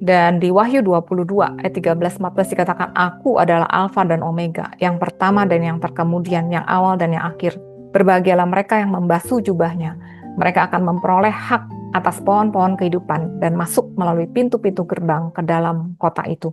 Dan di Wahyu 22 ayat 13-14 dikatakan, Aku adalah Alfa dan Omega, yang pertama dan yang terkemudian, yang awal dan yang akhir. Berbahagialah mereka yang membasuh jubahnya. Mereka akan memperoleh hak atas pohon-pohon kehidupan dan masuk melalui pintu-pintu gerbang ke dalam kota itu.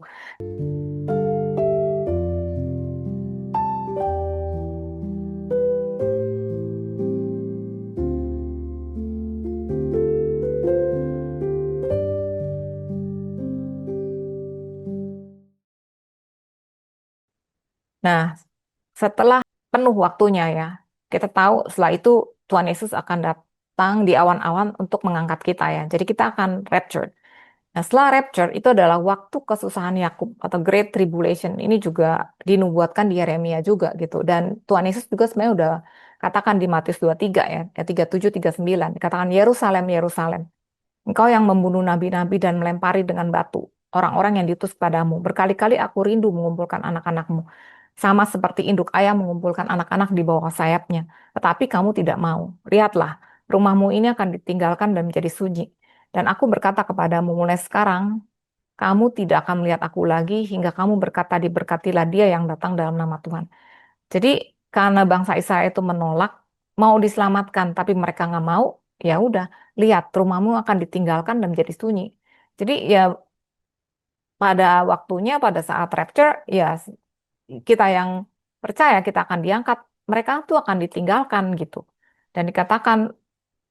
Nah, setelah penuh waktunya ya, kita tahu setelah itu Tuhan Yesus akan datang di awan-awan untuk mengangkat kita ya. Jadi kita akan rapture. Nah, setelah rapture itu adalah waktu kesusahan Yakub atau Great Tribulation. Ini juga dinubuatkan di Yeremia juga gitu. Dan Tuhan Yesus juga sebenarnya udah katakan di Matius 23 ya, ayat 37 39 dikatakan Yerusalem, Yerusalem, engkau yang membunuh nabi-nabi dan melempari dengan batu orang-orang yang diutus padamu. Berkali-kali aku rindu mengumpulkan anak-anakmu, sama seperti induk ayam mengumpulkan anak-anak di bawah sayapnya. Tetapi kamu tidak mau. Lihatlah, rumahmu ini akan ditinggalkan dan menjadi sunyi. Dan aku berkata kepadamu, mulai sekarang, kamu tidak akan melihat aku lagi hingga kamu berkata, diberkatilah dia yang datang dalam nama Tuhan. Jadi karena bangsa Israel itu menolak, mau diselamatkan, tapi mereka nggak mau, ya udah, lihat rumahmu akan ditinggalkan dan menjadi sunyi. Jadi ya pada waktunya, pada saat rapture, ya kita yang percaya kita akan diangkat, mereka tuh akan ditinggalkan gitu. Dan dikatakan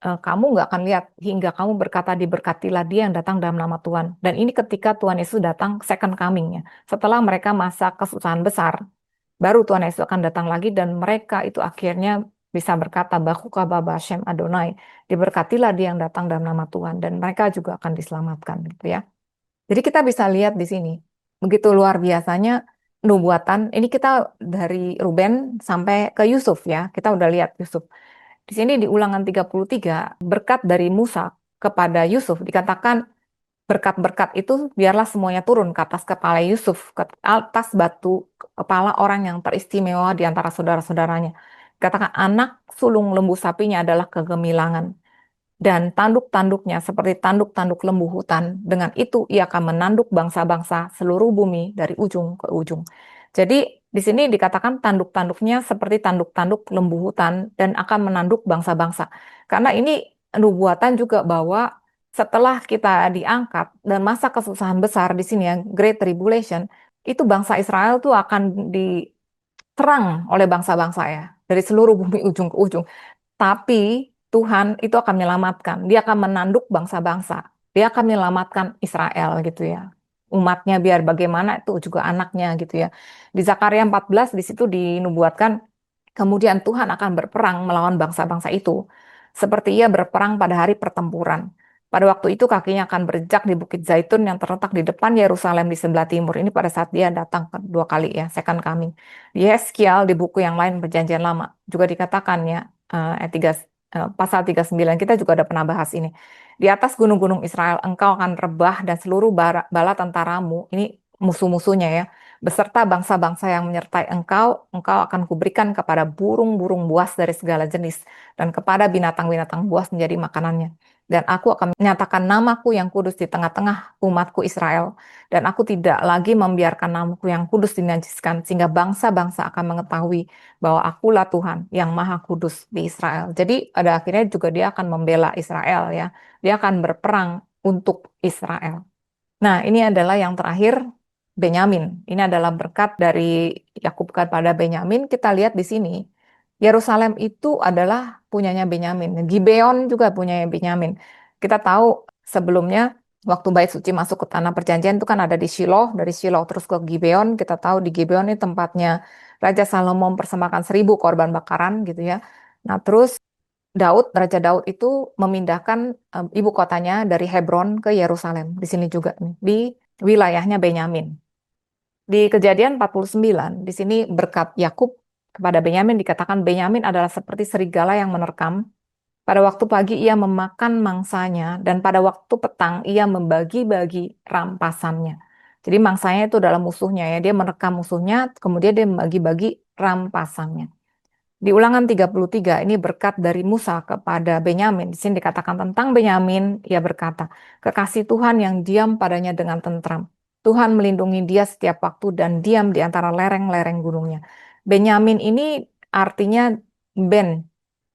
kamu nggak akan lihat hingga kamu berkata diberkatilah dia yang datang dalam nama Tuhan. Dan ini ketika Tuhan Yesus datang second coming-nya. Setelah mereka masa kesusahan besar, baru Tuhan Yesus akan datang lagi dan mereka itu akhirnya bisa berkata, Bahuka Baba Hashem Adonai, diberkatilah dia yang datang dalam nama Tuhan. Dan mereka juga akan diselamatkan gitu ya. Jadi kita bisa lihat di sini, begitu luar biasanya nubuatan. Ini kita dari Ruben sampai ke Yusuf ya. Kita udah lihat Yusuf. Di sini di Ulangan 33, berkat dari Musa kepada Yusuf dikatakan berkat-berkat itu biarlah semuanya turun ke atas kepala Yusuf, ke atas batu kepala orang yang teristimewa di antara saudara-saudaranya. Dikatakan anak sulung lembu sapinya adalah kegemilangan dan tanduk-tanduknya seperti tanduk-tanduk lembu hutan. Dengan itu ia akan menanduk bangsa-bangsa seluruh bumi dari ujung ke ujung. Jadi di sini dikatakan tanduk-tanduknya seperti tanduk-tanduk lembu hutan dan akan menanduk bangsa-bangsa. Karena ini nubuatan juga bahwa setelah kita diangkat dan masa kesusahan besar di sini ya, Great Tribulation, itu bangsa Israel tuh akan diserang oleh bangsa-bangsa ya, dari seluruh bumi ujung ke ujung. Tapi Tuhan itu akan menyelamatkan. Dia akan menanduk bangsa-bangsa. Dia akan menyelamatkan Israel gitu ya. Umatnya biar bagaimana itu juga anaknya gitu ya. Di Zakaria 14 di situ dinubuatkan kemudian Tuhan akan berperang melawan bangsa-bangsa itu seperti ia berperang pada hari pertempuran. Pada waktu itu kakinya akan berjejak di Bukit Zaitun yang terletak di depan Yerusalem di sebelah timur. Ini pada saat dia datang kedua kali ya, second coming. Di Yeskiel di buku yang lain Perjanjian Lama juga dikatakan ya ayat 3, pasal 39 kita juga ada pernah bahas ini. Di atas gunung-gunung Israel engkau akan rebah dan seluruh bala tentaramu, ini musuh-musuhnya ya, beserta bangsa-bangsa yang menyertai engkau akan kuberikan kepada burung-burung buas dari segala jenis dan kepada binatang-binatang buas menjadi makanannya. Dan aku akan menyatakan namaku yang kudus di tengah-tengah umatku Israel. Dan aku tidak lagi membiarkan namaku yang kudus dinajiskan, sehingga bangsa-bangsa akan mengetahui bahwa akulah Tuhan yang maha kudus di Israel. Jadi pada akhirnya juga dia akan membela Israel ya. Dia akan berperang untuk Israel. Nah, ini adalah yang terakhir, Benyamin. Ini adalah berkat dari Yakub kepada Benyamin. Kita lihat di sini, Yerusalem itu adalah punyanya Benyamin. Gibeon juga punyanya Benyamin. Kita tahu sebelumnya waktu Bait Suci masuk ke tanah perjanjian itu kan ada di Shiloh, dari Shiloh terus ke Gibeon. Kita tahu di Gibeon ini tempatnya Raja Salomo mempersembahkan 1.000 korban bakaran gitu ya. Nah, terus Raja Daud itu memindahkan ibu kotanya dari Hebron ke Yerusalem. Di sini juga nih, di wilayahnya Benyamin. Di Kejadian 49, di sini berkat Yakub kepada Benyamin dikatakan Benyamin adalah seperti serigala yang menerkam. Pada waktu pagi ia memakan mangsanya dan pada waktu petang ia membagi-bagi rampasannya. Jadi mangsanya itu adalah musuhnya ya, dia merekam musuhnya, kemudian dia membagi-bagi rampasannya. Di Ulangan 33 ini berkat dari Musa kepada Benyamin. Di sini dikatakan tentang Benyamin, ia berkata, kekasih Tuhan yang diam padanya dengan tentram. Tuhan melindungi dia setiap waktu dan diam di antara lereng-lereng gunungnya. Benyamin ini artinya Ben,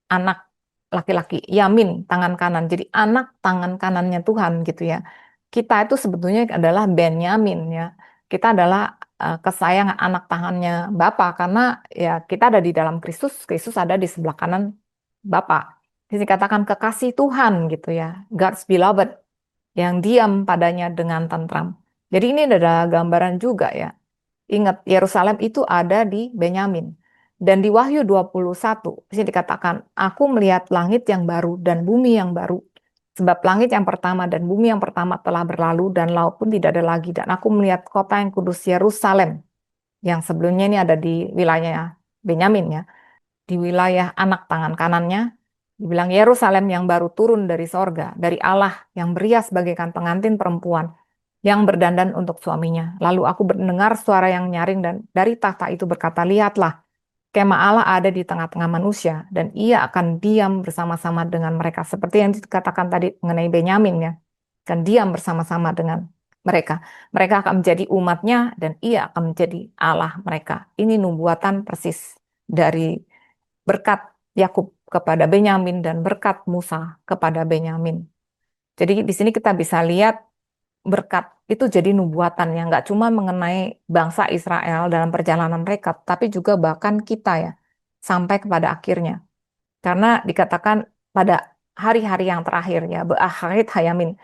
anak laki-laki, Yamin, tangan kanan. Jadi anak tangan kanannya Tuhan gitu ya. Kita itu sebetulnya adalah Benyamin ya. Kita adalah kesayangan anak tangannya Bapa karena ya kita ada di dalam Kristus, Kristus ada di sebelah kanan Bapa. Jadi dikatakan kekasih Tuhan gitu ya, God's beloved yang diam padanya dengan tentram. Jadi ini adalah gambaran juga ya. Ingat, Yerusalem itu ada di Benyamin. Dan di Wahyu 21, di sini dikatakan, aku melihat langit yang baru dan bumi yang baru. Sebab langit yang pertama dan bumi yang pertama telah berlalu dan laut pun tidak ada lagi. Dan aku melihat kota yang kudus Yerusalem, yang sebelumnya ini ada di wilayah Benyamin ya, di wilayah anak tangan kanannya, dibilang Yerusalem yang baru turun dari sorga, dari Allah yang berias bagaikan pengantin perempuan yang berdandan untuk suaminya. Lalu aku mendengar suara yang nyaring dan dari tahta itu berkata, lihatlah, kemah Allah ada di tengah-tengah manusia dan ia akan diam bersama-sama dengan mereka. Seperti yang dikatakan tadi mengenai Benyamin ya, akan diam bersama-sama dengan mereka. Mereka akan menjadi umatnya dan ia akan menjadi Allah mereka. Ini nubuatan persis dari berkat Yakub kepada Benyamin dan berkat Musa kepada Benyamin. Jadi di sini kita bisa lihat berkat itu jadi nubuatan yang nggak cuma mengenai bangsa Israel dalam perjalanan mereka, tapi juga bahkan kita ya, sampai kepada akhirnya. Karena dikatakan pada hari-hari yang terakhir ya, beakhirat hayamin.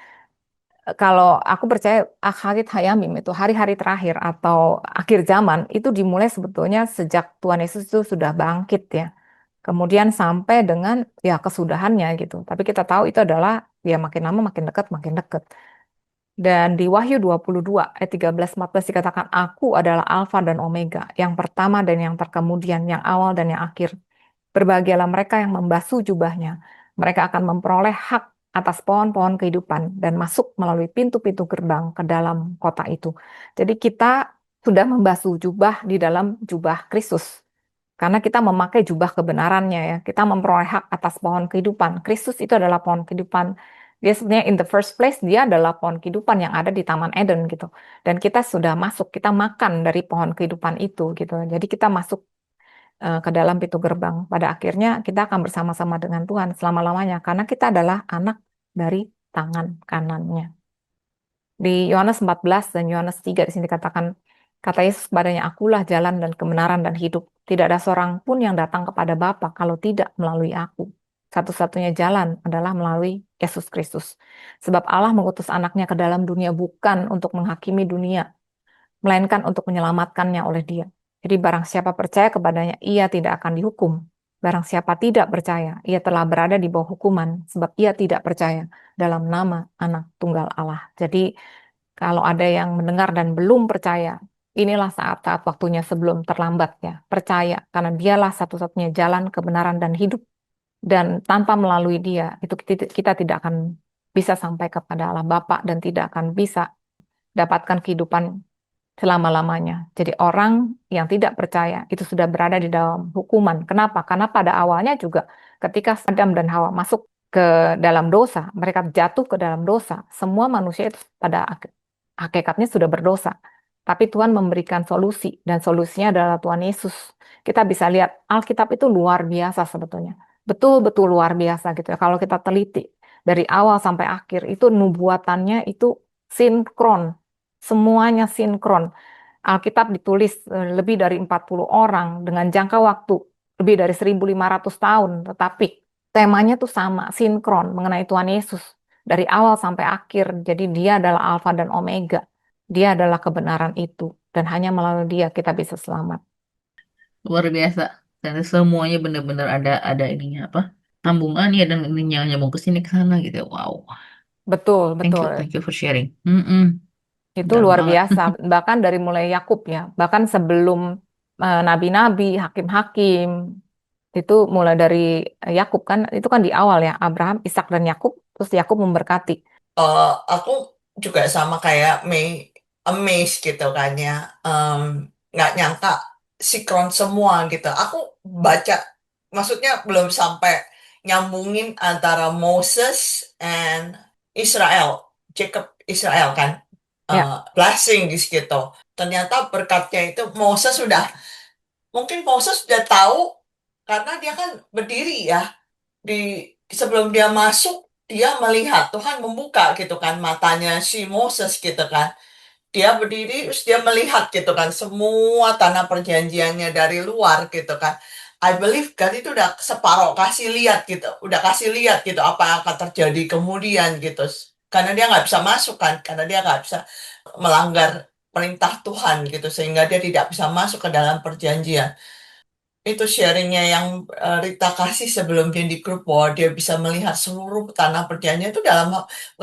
Kalau aku percaya akhirat hayamim itu hari-hari terakhir atau akhir zaman itu dimulai sebetulnya sejak Tuhan Yesus itu sudah bangkit ya. Kemudian sampai dengan ya kesudahannya gitu. Tapi kita tahu itu adalah ya makin lama makin dekat, makin dekat. Dan di Wahyu 22 ayat 13-14 dikatakan, Aku adalah Alfa dan Omega, yang pertama dan yang terkemudian, yang awal dan yang akhir. Berbahagialah mereka yang membasuh jubahnya. Mereka akan memperoleh hak atas pohon-pohon kehidupan dan masuk melalui pintu-pintu gerbang ke dalam kota itu. Jadi kita sudah membasuh jubah di dalam jubah Kristus. Karena kita memakai jubah kebenarannya ya. Kita memperoleh hak atas pohon kehidupan. Kristus itu adalah pohon kehidupan. Dia sebenarnya in the first place, dia adalah pohon kehidupan yang ada di Taman Eden gitu. Dan kita sudah masuk, kita makan dari pohon kehidupan itu gitu. Jadi kita masuk ke dalam pintu gerbang. Pada akhirnya kita akan bersama-sama dengan Tuhan selama-lamanya. Karena kita adalah anak dari tangan kanannya. Di Yohanes 14 dan Yohanes 3 di sini dikatakan, kata Yesus kepadanya, akulah jalan dan kebenaran dan hidup. Tidak ada seorang pun yang datang kepada Bapa kalau tidak melalui aku. Satu-satunya jalan adalah melalui Yesus Kristus. Sebab Allah mengutus anaknya ke dalam dunia bukan untuk menghakimi dunia, melainkan untuk menyelamatkannya oleh dia. Jadi barang siapa percaya kepadanya, ia tidak akan dihukum. Barang siapa tidak percaya, ia telah berada di bawah hukuman, sebab ia tidak percaya dalam nama anak tunggal Allah. Jadi kalau ada yang mendengar dan belum percaya, inilah saat-saat waktunya sebelum terlambat ya. Percaya, karena dialah satu-satunya jalan kebenaran dan hidup. Dan tanpa melalui dia, itu kita tidak akan bisa sampai kepada Allah Bapa dan tidak akan bisa dapatkan kehidupan selama-lamanya. Jadi orang yang tidak percaya itu sudah berada di dalam hukuman. Kenapa? Karena pada awalnya juga ketika Adam dan Hawa masuk ke dalam dosa, mereka jatuh ke dalam dosa. Semua manusia itu pada hakikatnya sudah berdosa. Tapi Tuhan memberikan solusi dan solusinya adalah Tuhan Yesus. Kita bisa lihat Alkitab itu luar biasa sebetulnya. Betul-betul luar biasa gitu ya. Kalau kita teliti dari awal sampai akhir itu nubuatannya itu sinkron. Semuanya sinkron. Alkitab ditulis lebih dari 40 orang dengan jangka waktu lebih dari 1.500 tahun, tetapi temanya tuh sama, sinkron mengenai Tuhan Yesus dari awal sampai akhir. Jadi dia adalah Alfa dan Omega. Dia adalah kebenaran itu dan hanya melalui dia kita bisa selamat. Luar biasa. Dan semuanya benar-benar ada ininya apa? Sambungan ya dan ininya nyambung ke sini ke sana gitu. Wow. Betul, betul. Thank you for sharing. Mm-mm. Itu Dalam luar banget. biasa. Bahkan dari mulai Yakub ya, bahkan sebelum nabi-nabi, hakim-hakim, itu mulai dari Yakub kan, itu kan di awal ya, Abraham, Ishak dan Yakub, terus Yakub memberkati. Aku juga sama kayak Mei, amazed gitu kan ya. Nggak nyangka sinkron semua gitu. Aku baca maksudnya belum sampai nyambungin antara Moses and Israel, Jacob Israel kan, Ya, blessing di situ. Ternyata berkatnya itu mungkin Moses sudah tahu karena dia kan berdiri ya sebelum dia masuk dia melihat Tuhan membuka gitu kan matanya si Moses gitu kan. Dia berdiri terus dia melihat gitu kan semua tanah perjanjiannya dari luar gitu kan. I believe God itu udah separoh kasih lihat gitu, udah kasih lihat gitu apa yang akan terjadi kemudian gitu. Karena dia nggak bisa masuk kan, karena dia nggak bisa melanggar perintah Tuhan gitu, sehingga dia tidak bisa masuk ke dalam perjanjian. Itu sharingnya yang Rita kasih sebelumnya di grup bahwa dia bisa melihat seluruh tanah perjanjian itu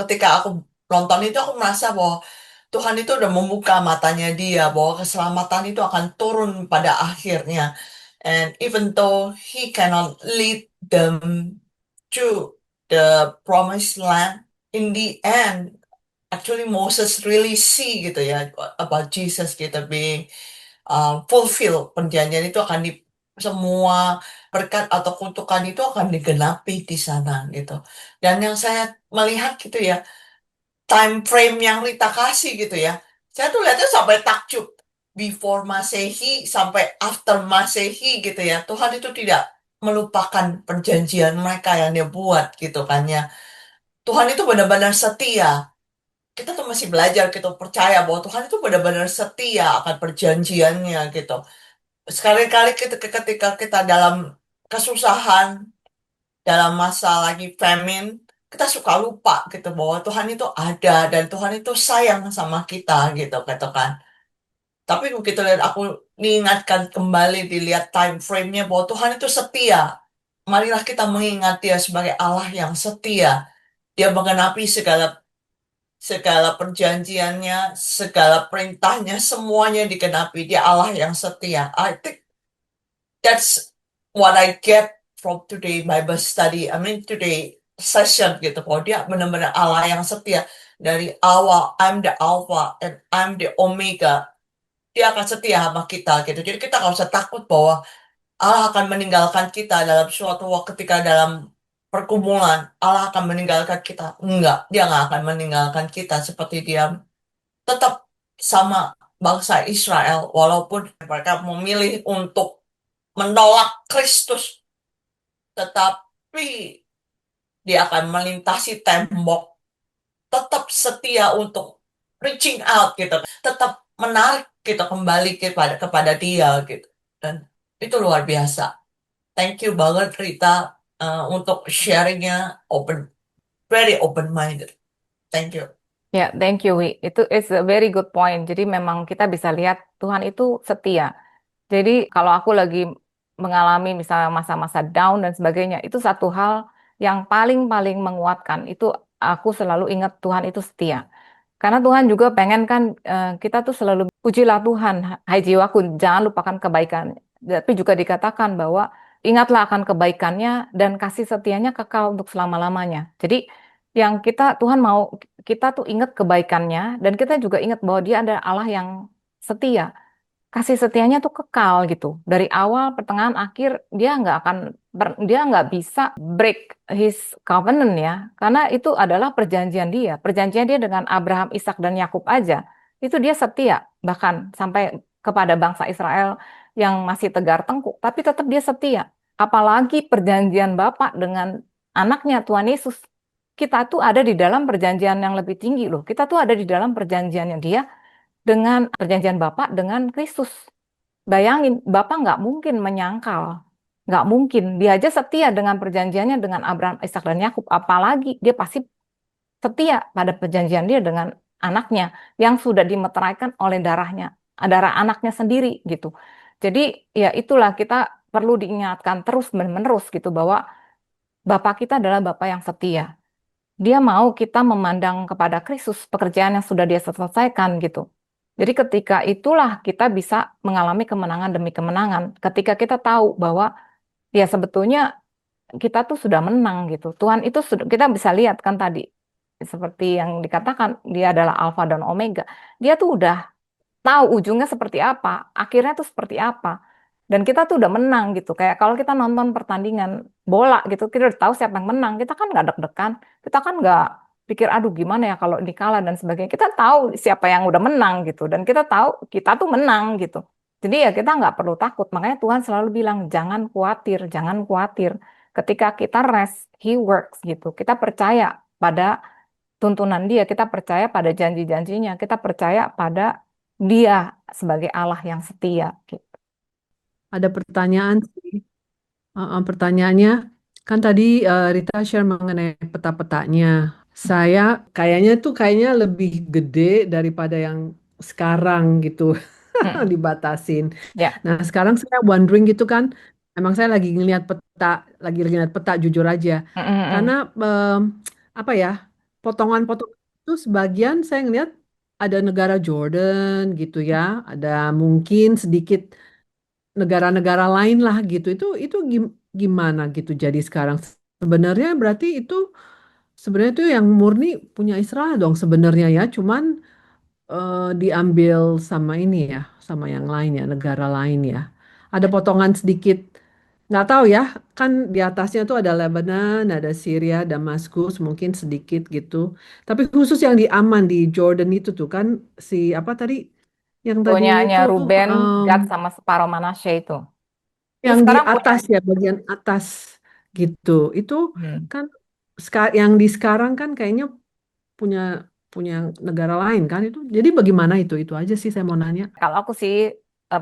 ketika aku nonton itu aku merasa bahwa Tuhan itu udah membuka matanya dia bahwa keselamatan itu akan turun pada akhirnya. And even though he cannot lead them to the promised land, in the end, actually Moses really see gitu ya about Jesus gitu being fulfill perjanjian itu akan semua berkat atau kutukan itu akan digenapi di sana gitu. Dan yang saya melihat gitu ya time frame yang Rita kasih gitu ya. Saya tuh lihatnya sampai takjub. Before Masehi sampai after Masehi gitu ya. Tuhan itu tidak melupakan perjanjian mereka yang dia buat gitu kan ya. Tuhan itu benar-benar setia. Kita tuh masih belajar gitu percaya bahwa Tuhan itu benar-benar setia akan perjanjiannya gitu. Sekali-kali ketika kita dalam kesusahan, dalam masa lagi famine, kita suka lupa gitu bahwa Tuhan itu ada dan Tuhan itu sayang sama kita gitu kata kan. Tapi begitu lihat aku diingatkan kembali dilihat time frame-nya bahwa Tuhan itu setia. Marilah kita mengingat Dia sebagai Allah yang setia. Dia menggenapi segala segala perjanjiannya, segala perintahnya, semuanya digenapi. Dia Allah yang setia. I think that's what I get from today Bible study. I mean today session gitu. Bahwa dia benar-benar Allah yang setia dari awal. I'm the Alpha and I'm the Omega. Dia akan setia sama kita gitu. Jadi kita nggak usah takut bahwa Allah akan meninggalkan kita dalam suatu waktu ketika dalam pergumulan. Allah akan meninggalkan kita. Enggak, dia nggak akan meninggalkan kita seperti dia tetap sama bangsa Israel walaupun mereka memilih untuk menolak Kristus, tetapi dia akan melintasi tembok, tetap setia untuk reaching out gitu, tetap menarik kita kembali kepada dia gitu. Dan itu luar biasa. Thank you banget Rita untuk sharingnya open, very open minded. Thank you. ya, thank you, Wi. Itu is a very good point. Jadi memang kita bisa lihat Tuhan itu setia. Jadi kalau aku lagi mengalami misalnya masa-masa down dan sebagainya, itu satu hal yang paling-paling menguatkan. Itu aku selalu ingat Tuhan itu setia. Karena Tuhan juga pengen kan kita tuh selalu pujilah Tuhan, hai jiwaku, jangan lupakan kebaikan. Tapi juga dikatakan bahwa ingatlah akan kebaikannya dan kasih setianya kekal untuk selama-lamanya. Jadi yang Tuhan mau kita tuh ingat kebaikannya dan kita juga ingat bahwa Dia adalah Allah yang setia. Kasih setianya tuh kekal gitu. Dari awal, pertengahan, akhir dia nggak bisa break his covenant ya, karena itu adalah perjanjian dia. Perjanjian dia dengan Abraham, Ishak dan Yakub aja, itu dia setia bahkan sampai kepada bangsa Israel yang masih tegar tengkuk, tapi tetap dia setia. Apalagi perjanjian Bapa dengan anaknya Tuhan Yesus. Kita tuh ada di dalam perjanjian yang lebih tinggi loh. Kita tuh ada di dalam perjanjiannya dia dengan perjanjian Bapak dengan Kristus. Bayangin, Bapak nggak mungkin menyangkal. Nggak mungkin. Dia aja setia dengan perjanjiannya dengan Abraham, Ishak, dan Yakub. Apalagi dia pasti setia pada perjanjian dia dengan anaknya yang sudah dimeteraikan oleh darahnya, darah anaknya sendiri gitu. Jadi ya itulah kita perlu diingatkan terus menerus gitu bahwa Bapak kita adalah Bapak yang setia. Dia mau kita memandang kepada Kristus, pekerjaan yang sudah dia selesaikan gitu. Jadi ketika itulah kita bisa mengalami kemenangan demi kemenangan. Ketika kita tahu bahwa ya sebetulnya kita tuh sudah menang gitu. Tuhan itu sudah, kita bisa lihat kan tadi seperti yang dikatakan dia adalah Alfa dan Omega. Dia tuh udah tahu ujungnya seperti apa, akhirnya tuh seperti apa. Dan kita tuh udah menang gitu. Kayak kalau kita nonton pertandingan bola gitu, kita udah tahu siapa yang menang. Kita kan nggak deg-degan. Kita kan nggak pikir, aduh gimana ya kalau ini kalah dan sebagainya. Kita tahu siapa yang udah menang gitu. Dan kita tahu kita tuh menang gitu. Jadi ya kita nggak perlu takut. Makanya Tuhan selalu bilang, jangan khawatir, jangan khawatir. Ketika kita rest, He works gitu. Kita percaya pada tuntunan Dia, kita percaya pada janji-janjinya, kita percaya pada Dia sebagai Allah yang setia gitu. Ada pertanyaan sih. Pertanyaannya kan tadi Rita share mengenai peta-petanya. Saya kayaknya lebih gede daripada yang sekarang gitu Mm, dibatasin. ya. Nah, sekarang saya wondering gitu kan, emang saya lagi ngeliat peta jujur aja. Mm, mm, Karena mm. em, apa ya, potongan-potongan itu sebagian saya ngeliat ada negara Jordan gitu ya, ada mungkin sedikit negara-negara lain lah gitu. Itu gimana gitu jadi sekarang sebenarnya berarti itu sebenarnya itu yang murni punya Israel dong sebenarnya ya, cuman diambil sama ini ya, sama yang lain ya, negara lain ya. Ada potongan sedikit, nggak tahu ya, kan di atasnya tuh ada Lebanon, ada Syria, Damaskus, mungkin sedikit gitu. Tapi khusus yang di Aman di Jordan itu tuh kan si apa tadi, yang tadi Punyanya itu Ruben, em, Gad sama separuh Manasye itu. Itu yang di sekarang punya. atas ya, bagian atas gitu. Itu Hmm. kan yang di sekarang kan kayaknya punya punya negara lain kan itu. Jadi bagaimana itu? Itu aja sih saya mau nanya. Kalau aku sih,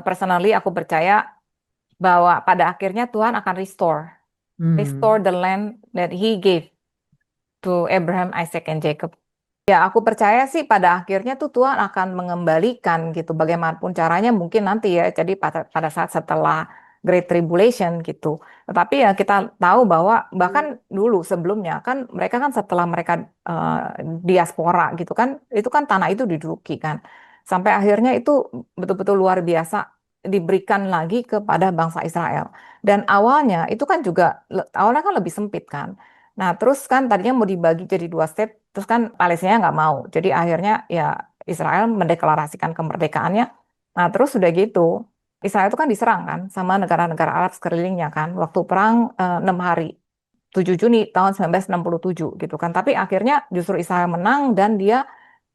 personally aku percaya bahwa pada akhirnya Tuhan akan restore Hmm. the land that He gave to Abraham, Isaac, and Jacob. Ya, aku percaya sih pada akhirnya tuh Tuhan akan mengembalikan gitu, bagaimanapun caranya mungkin nanti ya, jadi pada saat setelah Great Tribulation gitu. Tetapi ya kita tahu bahwa bahkan dulu sebelumnya kan mereka kan setelah mereka eh, diaspora gitu kan, itu kan tanah itu diduduki kan. Sampai akhirnya itu betul-betul luar biasa diberikan lagi kepada bangsa Israel. Dan awalnya itu kan juga awalnya kan lebih sempit kan. Nah, terus kan tadinya mau dibagi jadi dua state, terus kan Palestina nggak mau. Jadi akhirnya ya Israel mendeklarasikan kemerdekaannya. Nah, terus sudah gitu, Israel itu kan diserang kan sama negara-negara Arab sekelilingnya kan, waktu perang 6 hari, 7 Juni tahun 1967 gitu kan. Tapi akhirnya justru Israel menang dan dia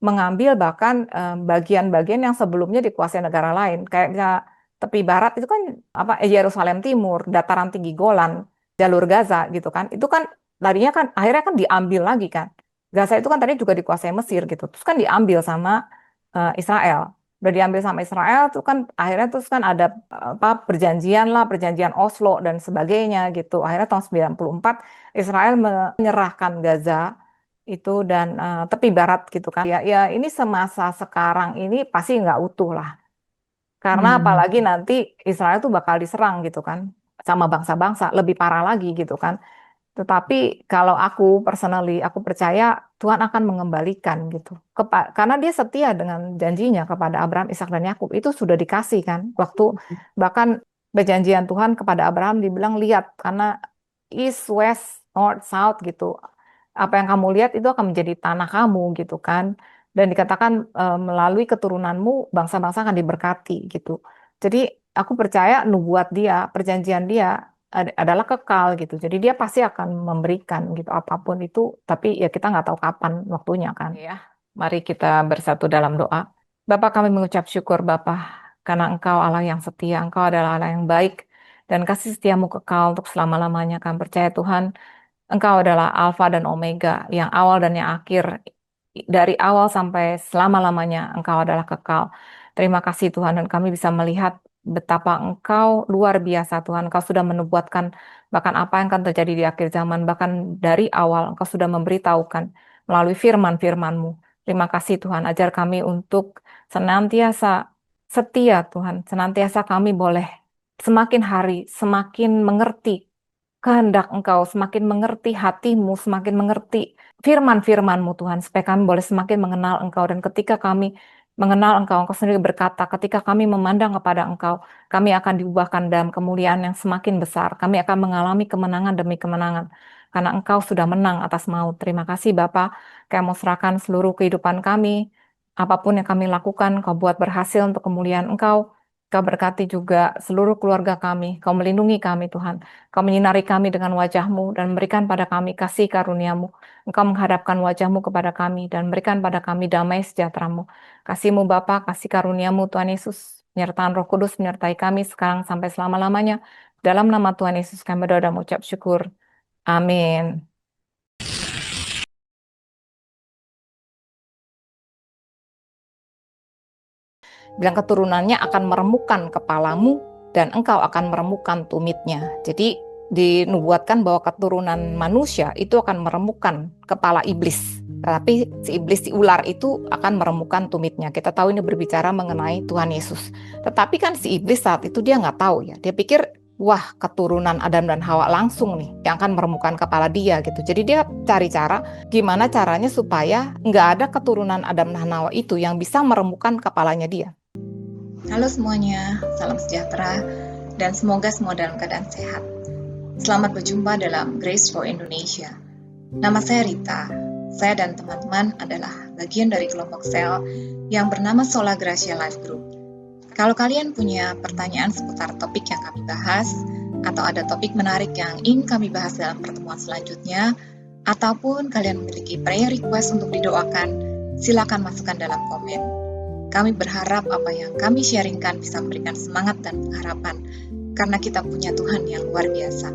mengambil bahkan bagian-bagian yang sebelumnya dikuasai negara lain. Kayak misalnya tepi barat itu kan apa Yerusalem Timur, dataran tinggi Golan, jalur Gaza gitu kan. Itu kan tadinya kan akhirnya kan diambil lagi kan. Gaza itu kan tadi juga dikuasai Mesir gitu. Terus kan diambil sama Israel. Udah diambil sama Israel tuh kan akhirnya terus kan ada apa perjanjian lah, perjanjian Oslo dan sebagainya gitu. Akhirnya tahun 94 Israel menyerahkan Gaza itu dan tepi barat gitu kan. Ya, ya ini semasa sekarang ini pasti nggak utuh lah. Karena Hmm. apalagi nanti Israel tuh bakal diserang gitu kan sama bangsa-bangsa lebih parah lagi gitu kan. Tetapi kalau aku personally, aku percaya Tuhan akan mengembalikan gitu. Karena dia setia dengan janjinya kepada Abraham, Ishak dan Yakub. Itu sudah dikasih kan. Waktu bahkan perjanjian Tuhan kepada Abraham dibilang lihat karena east, west, north, south gitu. Apa yang kamu lihat itu akan menjadi tanah kamu gitu kan. Dan dikatakan melalui keturunanmu bangsa-bangsa akan diberkati gitu. Jadi aku percaya nubuat dia, perjanjian dia adalah kekal gitu. Jadi dia pasti akan memberikan gitu apapun itu. Tapi ya kita nggak tahu kapan waktunya kan. Ya, mari kita bersatu dalam doa. Bapa kami mengucap syukur Bapa karena Engkau Allah yang setia. Engkau adalah Allah yang baik dan kasih setiamu kekal untuk selama-lamanya. Kami percaya Tuhan Engkau adalah Alfa dan Omega, yang awal dan yang akhir. Dari awal sampai selama-lamanya, Engkau adalah kekal. Terima kasih Tuhan, dan kami bisa melihat betapa Engkau luar biasa Tuhan. Engkau sudah menubuatkan bahkan apa yang akan terjadi di akhir zaman, bahkan dari awal Engkau sudah memberitahukan melalui firman-firman-Mu. Terima kasih Tuhan, ajar kami untuk senantiasa setia Tuhan, senantiasa kami boleh semakin hari semakin mengerti kehendak Engkau, semakin mengerti hatimu, semakin mengerti firman-firman-Mu Tuhan, supaya kami boleh semakin mengenal Engkau. Dan ketika kami mengenal Engkau, Engkau sendiri berkata, ketika kami memandang kepada Engkau, kami akan diubahkan dalam kemuliaan yang semakin besar. Kami akan mengalami kemenangan demi kemenangan, karena Engkau sudah menang atas maut. Terima kasih Bapa, kami mau serahkan seluruh kehidupan kami, apapun yang kami lakukan, Kau buat berhasil untuk kemuliaan Engkau. Kau berkati juga seluruh keluarga kami. Kau melindungi kami, Tuhan. Kau menyinari kami dengan wajah-Mu dan memberikan pada kami kasih karunia-Mu. Engkau menghadapkan wajah-Mu kepada kami dan memberikan pada kami damai sejahtera-Mu. Kasih-Mu Bapa, kasih karunia-Mu Tuhan Yesus, penyertaan Roh Kudus menyertai kami sekarang sampai selama-lamanya. Dalam nama Tuhan Yesus kami berdoa dan mengucap syukur. Amin. Bilang keturunannya akan meremukkan kepalamu dan engkau akan meremukkan tumitnya. Jadi dinubuatkan bahwa keturunan manusia itu akan meremukkan kepala iblis. Tapi si iblis, si ular itu akan meremukkan tumitnya. Kita tahu ini berbicara mengenai Tuhan Yesus. Tetapi kan si iblis saat itu dia nggak tahu ya. Dia pikir, wah keturunan Adam dan Hawa langsung nih yang akan meremukkan kepala dia gitu. Jadi dia cari cara gimana caranya supaya nggak ada keturunan Adam dan Hawa itu yang bisa meremukkan kepalanya dia. Halo semuanya, salam sejahtera dan semoga semua dalam keadaan sehat. Selamat berjumpa dalam Grace for Indonesia. Nama saya Rita. Saya dan teman-teman adalah bagian dari kelompok sel yang bernama Sola Gracia Life Group. Kalau kalian punya pertanyaan seputar topik yang kami bahas, atau ada topik menarik yang ingin kami bahas dalam pertemuan selanjutnya, ataupun kalian memiliki prayer request untuk didoakan, silakan masukkan dalam komen. Kami berharap apa yang kami sharingkan bisa memberikan semangat dan pengharapan, karena kita punya Tuhan yang luar biasa.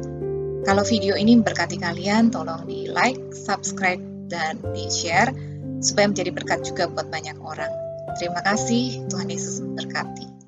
Kalau video ini memberkati kalian, tolong di like, subscribe, dan di share, supaya menjadi berkat juga buat banyak orang. Terima kasih, Tuhan Yesus memberkati.